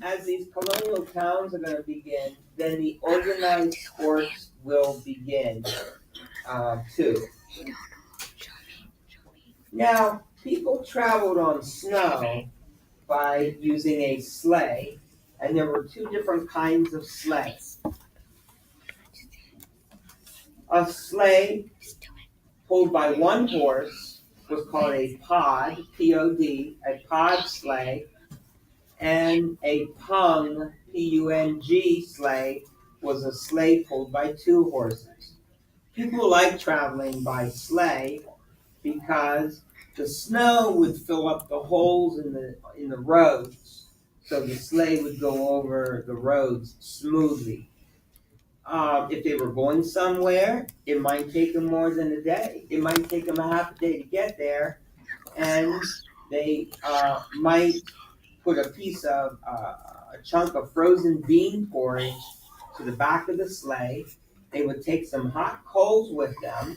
as these colonial towns are going to begin, then the organized sports will begin too. Now, people traveled on snow by using a sleigh, and there were two different kinds of sleighs. A sleigh pulled by one horse was called a pod, P-O-D, a pod sleigh, and a pung, P-U-N-G sleigh was a sleigh pulled by two horses. People like traveling by sleigh because the snow would fill up the holes in the roads, so the sleigh would go over the roads smoothly. If they were going somewhere, it might take them more than a day. It might take them a half a day to get there, and they might put a chunk of frozen bean porridge to the back of the sleigh. They would take some hot coals with them,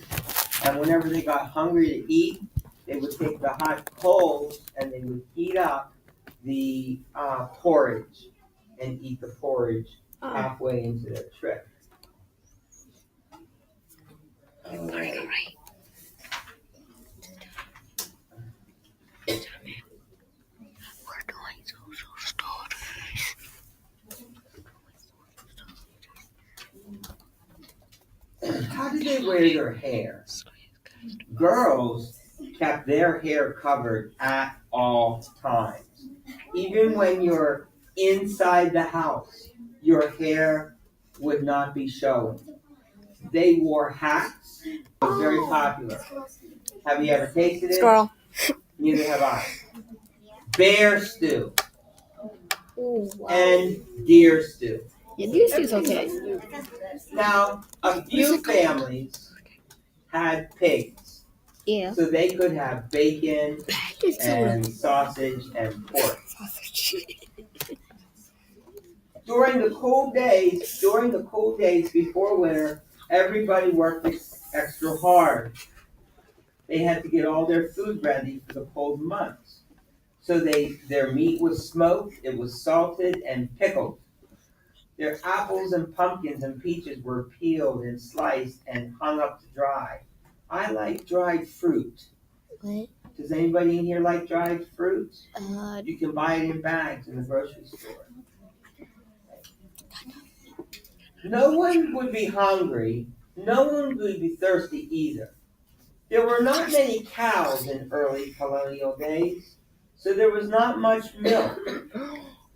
and whenever they got hungry to eat, they would take the hot coals and they would heat up the porridge and eat the porridge halfway into their trip. All right. How did they wear their hair? Girls kept their hair covered at all times. Even when you're inside the house, your hair would not be showing. They wore hats. It was very popular. Have you ever tasted it? Squirrel. Neither have I. Bear stew. Ooh, wow. And deer stew. Yeah, deer stew's okay. Now, a few families had pigs. Yeah. So they could have bacon and sausage and pork. During the cool days before winter, everybody worked extra hard. They had to get all their food ready for the cold months. So their meat was smoked, it was salted and pickled. Their apples and pumpkins and peaches were peeled and sliced and hung up to dry. I like dried fruit. What? Does anybody in here like dried fruit? You can buy it in bags in the grocery store. No one would be hungry. No one would be thirsty either. There were not many cows in early colonial days, so there was not much milk.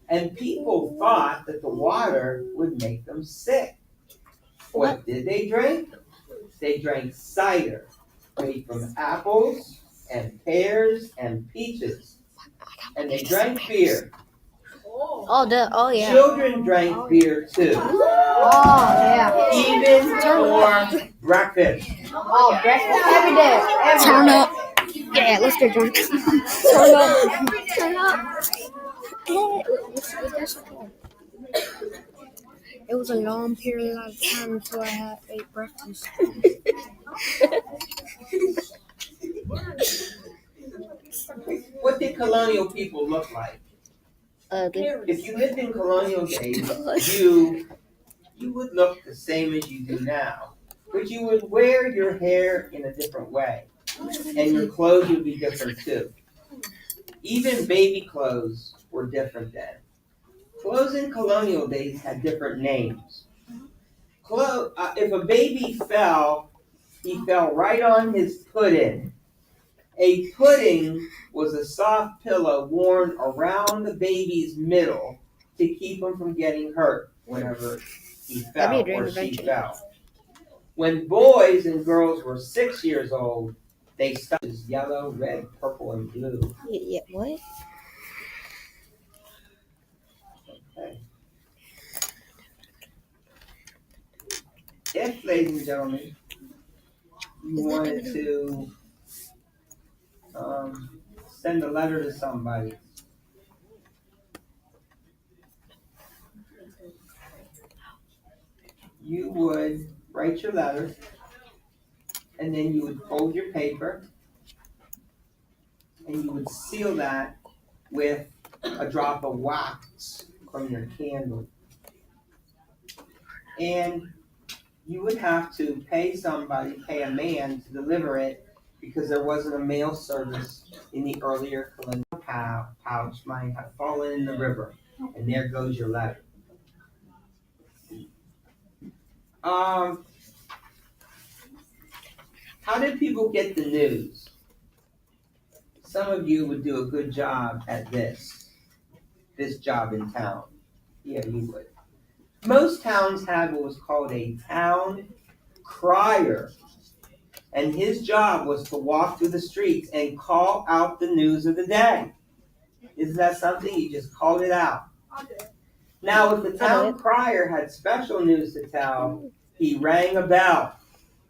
And people thought that the water would make them sick. What did they drink? They drank cider made from apples and pears and peaches. And they drank beer. Oh yeah. Children drank beer too. Oh yeah. Even for breakfast. Oh, breakfast every day. Turn up. Yeah, let's get drunk. Turn up. Turn up. It was a long period of time until I ate breakfast. What did colonial people look like? If you lived in colonial days, you would look the same as you do now, but you would wear your hair in a different way, and your clothes would be different too. Even baby clothes were different then. Clothes in colonial days had different names. If a baby fell, he fell right on his pudding. A pudding was a soft pillow worn around the baby's middle to keep him from getting hurt whenever he fell or she fell. When boys and girls were 6 years old, they started yellow, red, purple, and blue. Yeah, what? Okay. If, ladies and gentlemen, you wanted to send a letter to somebody, you would write your letter, and then you would fold your paper, and you would seal that with a drop of wax from your candle. And you would have to pay a man to deliver it because there wasn't a mail service in the earlier colonial pouch might have fallen in the river. And there goes your letter. How did people get the news? Some of you would do a good job at this job in town. Yeah, you would. Most towns had what was called a town crier. And his job was to walk through the streets and call out the news of the day. Isn't that something? You just called it out. Now, if the town crier had special news to tell, he rang a bell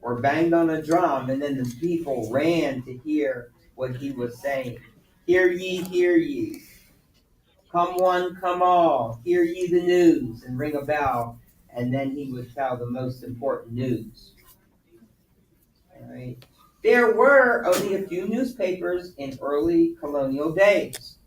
or banged on a drum, and then the people ran to hear what he was saying. Hear ye, hear ye. Come one, come all. Hear ye the news, and ring a bell, and then he would tell the most important news. All right. There were only a few newspapers in early colonial days.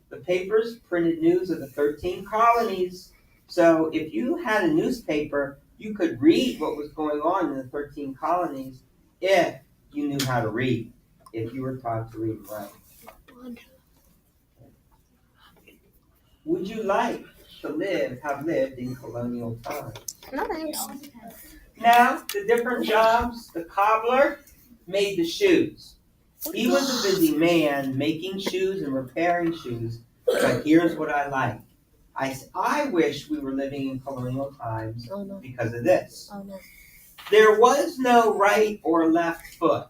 The papers printed news of the 13 colonies. So if you had a newspaper, you could read what was going on in the 13 colonies if you knew how to read, if you were taught to read and write. Would you like to have lived in colonial times? No thanks. Now, the different jobs, the cobbler made the shoes. He was a busy man making shoes and repairing shoes, but here's what I like. I wish we were living in colonial times because of this. Oh, no. There was no right or left foot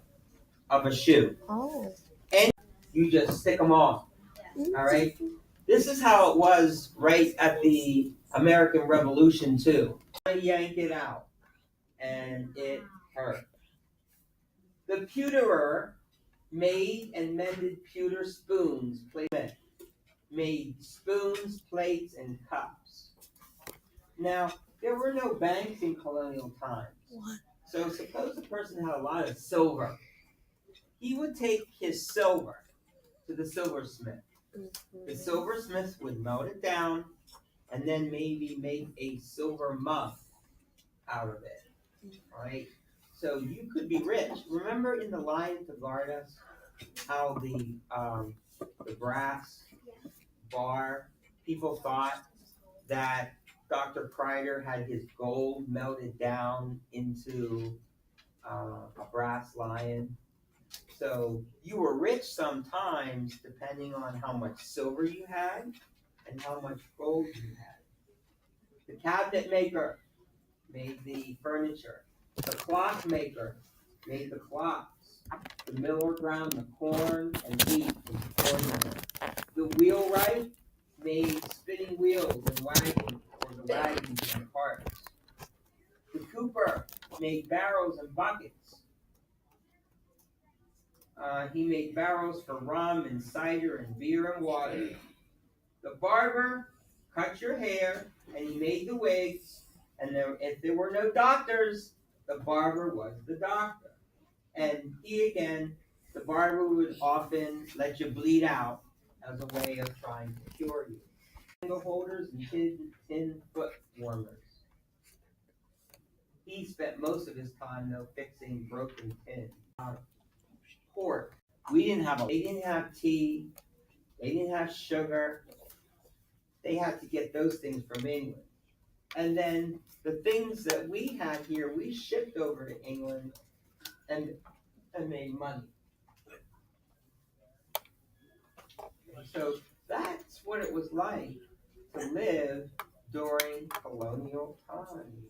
of a shoe. Oh. And you just stick them on. All right? This is how it was right at the American Revolution, too. I yank it out, and it hurt. The pewterer made and mended pewter spoons, made spoons, plates, and cups. Now, there were no banks in colonial times. What? So suppose a person had a lot of silver. He would take his silver to the silversmith. The silversmith would melt it down and then maybe make a silver muff out of it. All right? So you could be rich. Remember in The Lion to Guard Us, how the brass bar, people thought that Dr. Kreider had his gold melted down into a brass lion. So you were rich sometimes depending on how much silver you had and how much gold you had. The cabinet maker made the furniture. The clock maker made the clocks. The miller ground the corn and wheat into corn meal. The wheelwright made spinning wheels and wagons, or the wagons and carts. The cooper made barrels and buckets. He made barrels for rum and cider and beer and water. The barber cut your hair, and he made the wigs. And if there were no doctors, the barber was the doctor. And the barber would often let you bleed out as a way of trying to cure you. Candle holders and tin foot warmers. He spent most of his time, though, fixing broken tin. Pork. They didn't have tea. They didn't have sugar. They had to get those things from England. And then the things that we had here, we shipped over to England and made money. So that's what it was like to live during colonial times.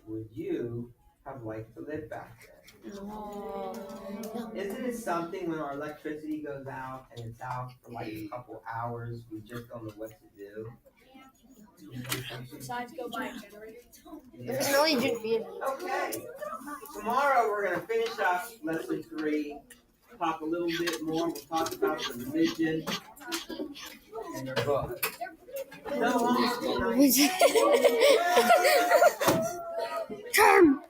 Would you have liked to live back then? No. Isn't it something when our electricity goes out and it's out for like a couple hours, we just don't know what to do? Besides go buy a generator. There's no agent being. Okay. Tomorrow we're going to finish up lesson 3. Talk a little bit more. We'll talk about the religion and their book. No, Turn.